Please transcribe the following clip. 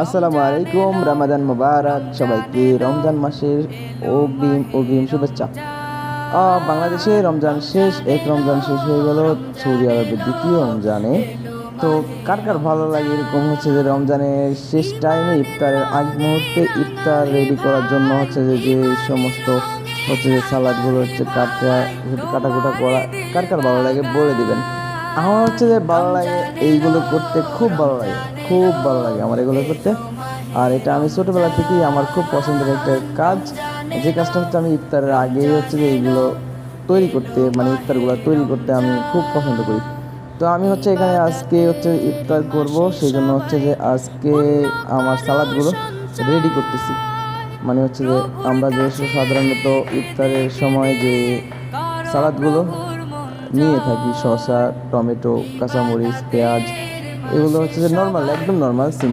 আসসালামু আলাইকুম, রামাদান মুবারক। সবাইকে রমজান মাসের অগ্রিম অগ্রিম শুভেচ্ছা। বাংলাদেশে রমজান শেষ, এক রমজান শেষ হয়ে গেল, সৌদি আরবের দ্বিতীয় রমজানে। তো কার কার ভালো লাগে এরকম হচ্ছে যে রমজানের শেষ টাইমে ইফতারের আগ মুহূর্তে ইফতার রেডি করার জন্য হচ্ছে যে যে সমস্ত হচ্ছে যে সালাদগুলো হচ্ছে কাটাকুটা করা, কার কার ভালো লাগে বলে দিবেন। আমার হচ্ছে যে ভালো লাগে এইগুলো করতে, খুব ভালো লাগে, খুব ভালো লাগে আমার এগুলো করতে। আর এটা আমি ছোটবেলা থেকেই আমার খুব পছন্দের একটা কাজ, যে কাজটা হচ্ছে আমি ইফতারের আগেই হচ্ছে যে এইগুলো তৈরি করতে, মানে ইফতারগুলো তৈরি করতে আমি খুব পছন্দ করি। তো আমি হচ্ছে এখানে আজকে হচ্ছে ইফতার করব, সেই জন্য হচ্ছে যে আজকে আমার সালাদগুলো রেডি করতেছি। মানে হচ্ছে যে আমরা যে সাধারণত ইফতারের সময় যে সালাদগুলো নিয়ে থাকি, শসা, টমেটো, কাঁচামরিচ, পেঁয়াজ, এগুলো হচ্ছে যে নর্মাল, একদম নর্মাল।